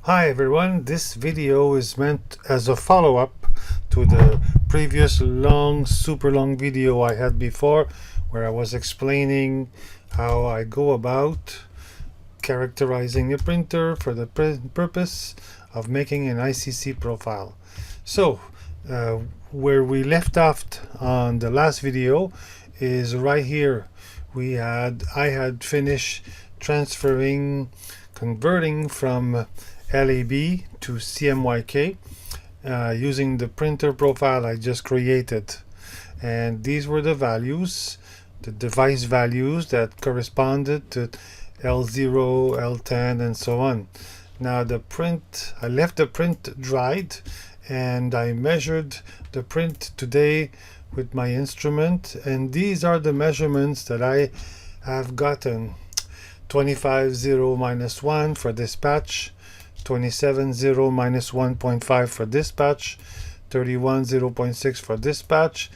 Hi everyone, this video is meant as a follow-up to the previous super long video I had before, where I was explaining how I go about characterizing a printer for the purpose of making an ICC profile. So where we left off on the last video is right here. I had finished converting from LAB to CMYK using the printer profile I just created, and these were the values, the device values that corresponded to L0, L10 and so on. Now I left the print dried and I measured the print today with my instrument, and these are the measurements that I have gotten. 25.0 minus 1 for this patch, 27.0 minus 1.5 for this patch, 31.0.6 for this patch,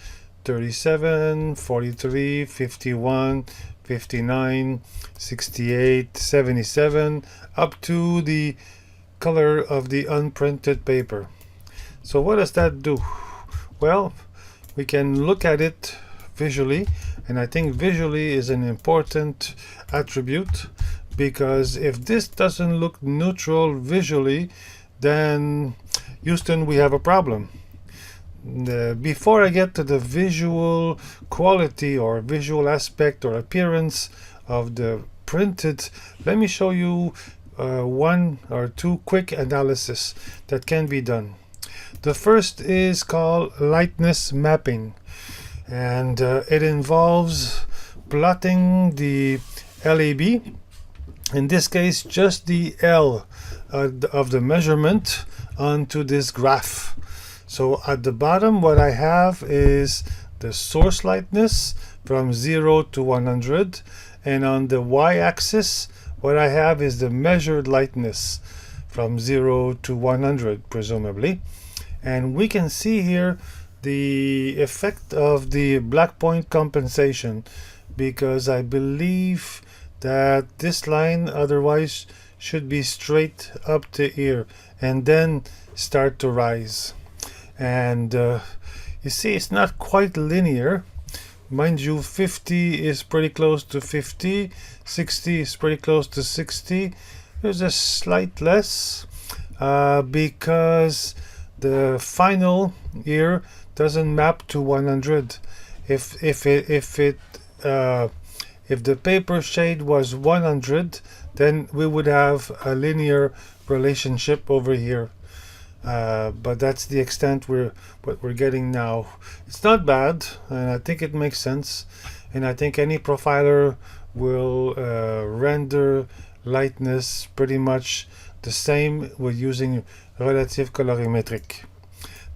37, 43, 51, 59, 68, 77, up to the color of the unprinted paper. So what does that do? Well, we can look at it visually, and I think visually is an important attribute, because if this doesn't look neutral visually, then Houston, we have a problem. Before I get to the visual quality or visual aspect or appearance of the printed, let me show you one or two quick analysis that can be done. The first is called Lightness Mapping, and it involves plotting the LAB, in this case just the L of the measurement, onto this graph. So at the bottom what I have is the source lightness from 0 to 100, and on the y-axis what I have is the measured lightness from 0 to 100 presumably. And we can see here the effect of the black point compensation, because I believe that this line otherwise should be straight up to here and then start to rise. And you see, it's not quite linear. Mind you, 50 is pretty close to 50, 60 is pretty close to 60. There's a slight less because the final here doesn't map to 100. If the paper shade was 100, then we would have a linear relationship over here. But that's the extent what we're getting now. It's not bad, and I think it makes sense. And I think any profiler will render lightness pretty much the same with using relative colorimetric.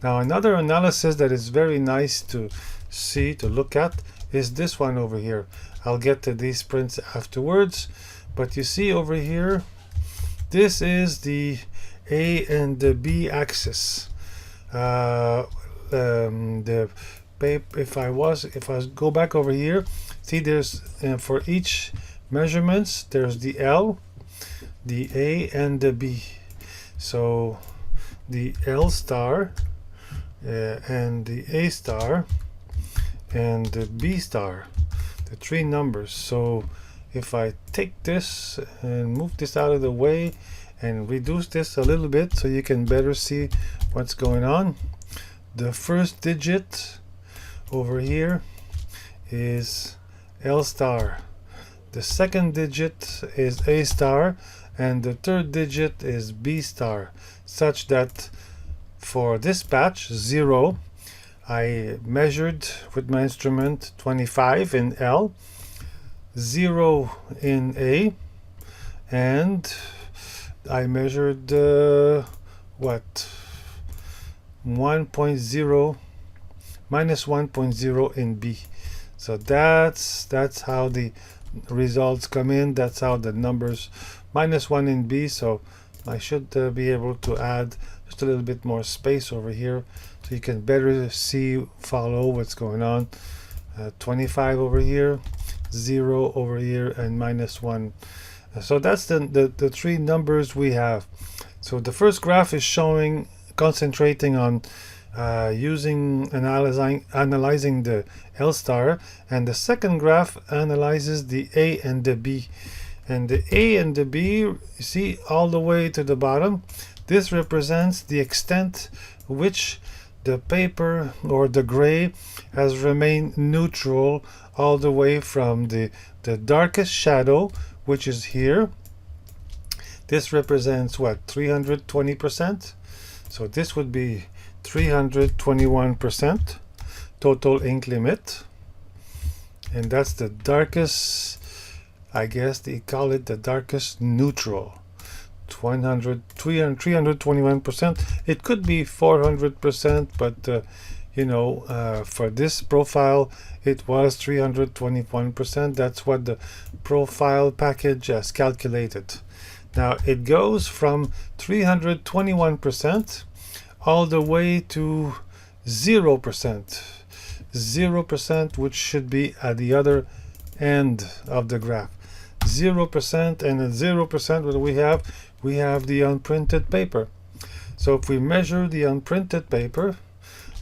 Now another analysis that is very nice to see, to look at, is this one over here. I'll get to these prints afterwards, but you see over here, this is the A and the B axis. The paper, if I go back over here, see there's for each measurements there's the L, the A and the B. So the L star and the A star and the B star, the three numbers. So if I take this and move this out of the way and reduce this a little bit so you can better see what's going on, the first digit over here is L star, the second digit is A star, and the third digit is B star, such that for this patch 0 I measured with my instrument 25 in L, 0 in A, and I measured what, 1.0 minus 1.0 in B. So that's how the results come in. That's how the numbers minus 1 in B. So I should be able to add just a little bit more space over here so you can better follow what's going on. 25 over here, 0 over here, and minus 1. So that's the three numbers we have. So the first graph is showing, concentrating on analyzing the L star, and the second graph analyzes the A and the B. And the A and the B, you see all the way to the bottom, this represents the extent which the paper or the gray has remained neutral all the way from the darkest shadow, which is here. This represents what, 320%? So this would be 321% total ink limit, and that's the darkest, I guess they call it the darkest neutral. 321%. It could be 400%, but for this profile it was 321%. That's what the profile package has calculated. Now it goes from 321% all the way to 0%. 0%, which should be at the other end of the graph. 0%, and at 0%, what do we have? We have the unprinted paper. So if we measure the unprinted paper,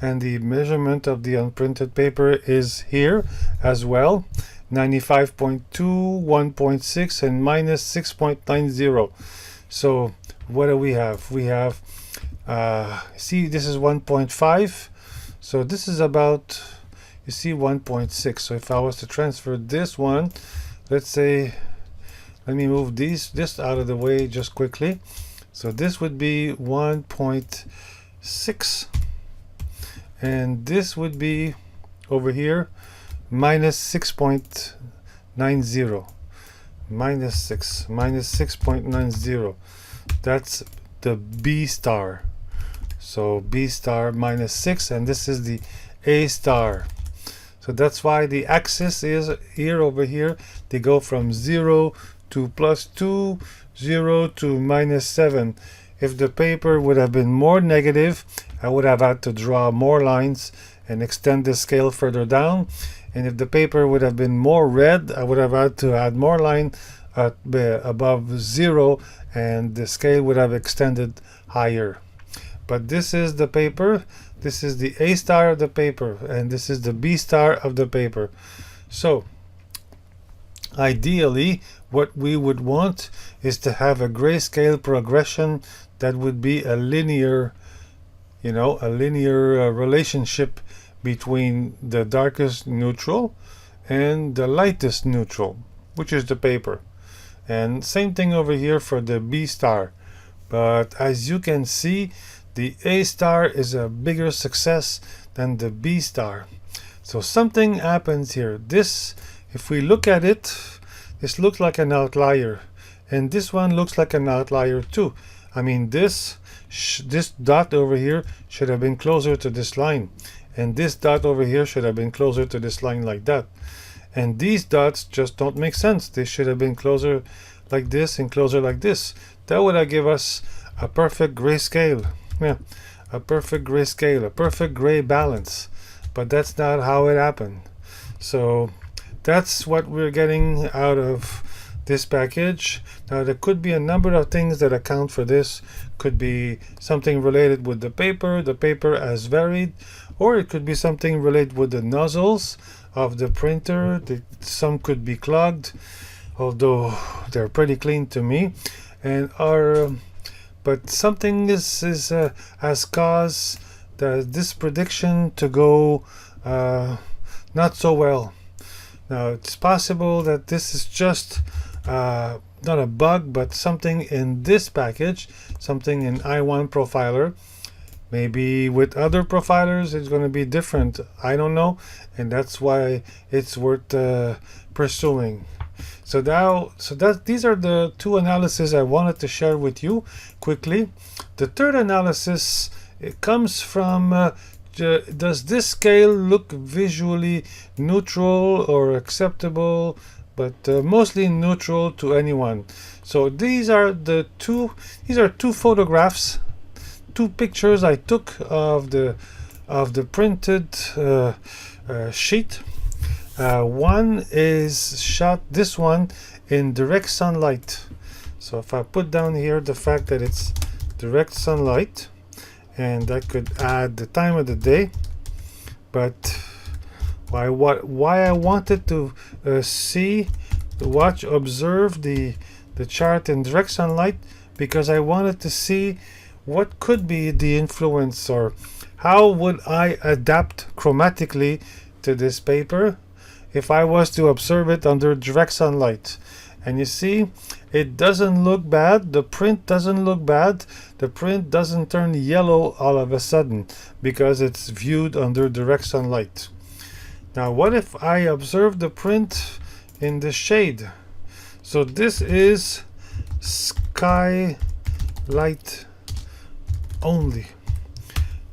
and the measurement of the unprinted paper is here as well, 95.2, 1.6, and minus 6.90. So what do we have? We have, see, this is 1.5. So this is about, you see, 1.6. So if I was to transfer this one, let's say, let me move this out of the way just quickly. So this would be 1.6, and this would be over here minus 6.90, minus 6.90. That's the B star. So B star minus 6, and this is the A star. So that's why the axis is here, over here. They go from 0 to +2, 0 to -7. If the paper would have been more negative, I would have had to draw more lines and extend the scale further down. And if the paper would have been more red, I would have had to add more line above 0, and the scale would have extended higher. But this is the paper. This is the A star of the paper, and this is the B star of the paper. So ideally, what we would want is to have a grayscale progression that would be a linear, relationship between the darkest neutral and the lightest neutral, which is the paper. And same thing over here for the B star. But as you can see, the A star is a bigger success than the B star. So something happens here. This, if we look at it, this looks like an outlier, and this one looks like an outlier too. I mean, this dot over here should have been closer to this line, and this dot over here should have been closer to this line, like that. And these dots just don't make sense. They should have been closer like this and closer like this. That would have given us a perfect grayscale. Yeah, a perfect grayscale, a perfect gray balance. But that's not how it happened. So that's what we're getting out of this package. Now there could be a number of things that account for this. Could be something related with the paper has varied, or it could be something related with the nozzles of the printer. Some could be clogged, although they're pretty clean to me, and but something has caused this prediction to go not so well. Now it's possible that this is just not a bug, but something in this package, something in i1Profiler. Maybe with other profilers it's going to be different. I don't know, and that's why it's worth pursuing. So these are the two analyses I wanted to share with you quickly. The third analysis, it comes from does this scale look visually neutral or acceptable, but mostly neutral to anyone. So these are two photographs, two pictures I took of the printed sheet. One is shot, this one, in direct sunlight. So if I put down here the fact that it's direct sunlight, and that could add the time of the day. But why I wanted to observe the chart in direct sunlight, because I wanted to see what could be the influence, or how would I adapt chromatically to this paper if I was to observe it under direct sunlight. And you see, it doesn't look bad. The print doesn't look bad. The print doesn't turn yellow all of a sudden because it's viewed under direct sunlight. Now what if I observe the print in the shade? So this is sky light only,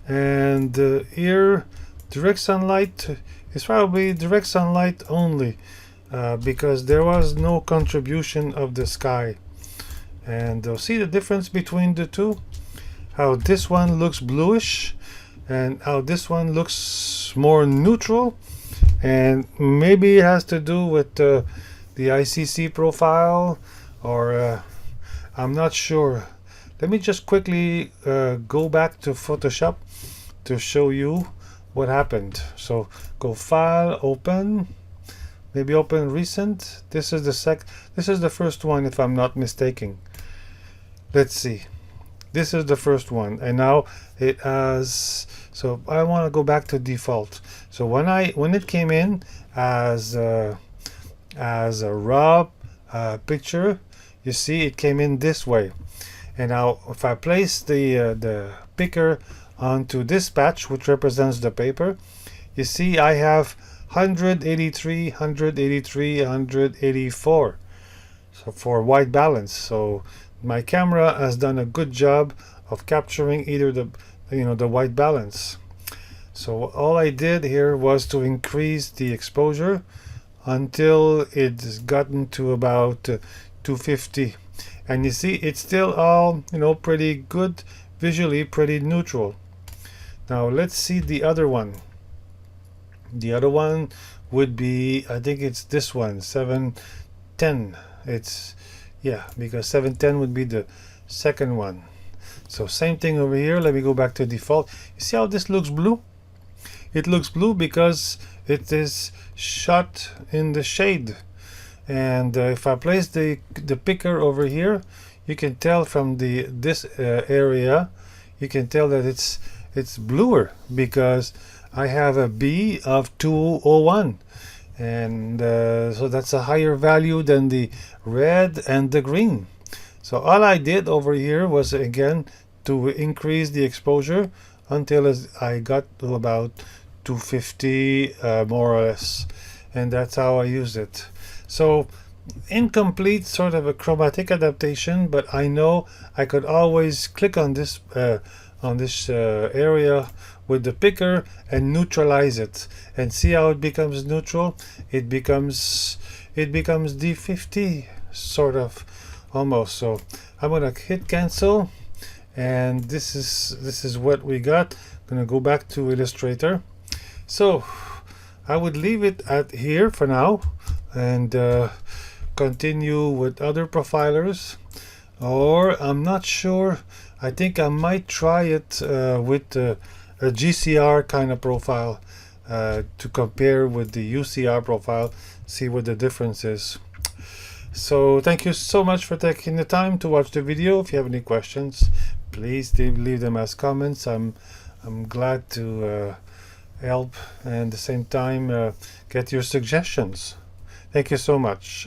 and here direct sunlight is probably direct sunlight only, because there was no contribution of the sky. And see the difference between the two, how this one looks bluish and how this one looks more neutral. And maybe it has to do with the ICC profile, or I'm not sure. Let me just quickly go back to Photoshop to show you what happened. So go File, Open, maybe open Recent. This is the first one, if I'm not mistaken. Let's see. This is the first one, and now it has. So I want to go back to default. So when it came in as a raw picture, you see it came in this way. And now if I place the picker onto this patch, which represents the paper, you see I have 183, 183, 184. So for white balance. So my camera has done a good job of capturing either the white balance. So all I did here was to increase the exposure until it's gotten to about 250, and you see it's still all pretty good, visually pretty neutral. Now let's see the other one. The other one would be, I think it's this one, 710. It's, yeah, because 710 would be the second one. So same thing over here. Let me go back to default. You see how this looks blue? It looks blue because it is shot in the shade. And if I place the picker over here, you can tell from this area, you can tell that it's bluer because I have a B of 201, and so that's a higher value than the red and the green. So all I did over here was again to increase the exposure until I got to about 250 more or less, and that's how I used it. So incomplete sort of a chromatic adaptation, but I know I could always click on this area with the picker and neutralize it, and see how it becomes neutral. It becomes D50 sort of, almost. So I'm gonna hit cancel, and this is what we got. I'm gonna go back to Illustrator. So I would leave it at here for now, and continue with other profilers, or I'm not sure. I think I might try it with a GCR kind of profile to compare with the UCR profile, see what the difference is. So thank you so much for taking the time to watch the video. If you have any questions, please leave them as comments. I'm glad to help, and at the same time get your suggestions. Thank you so much.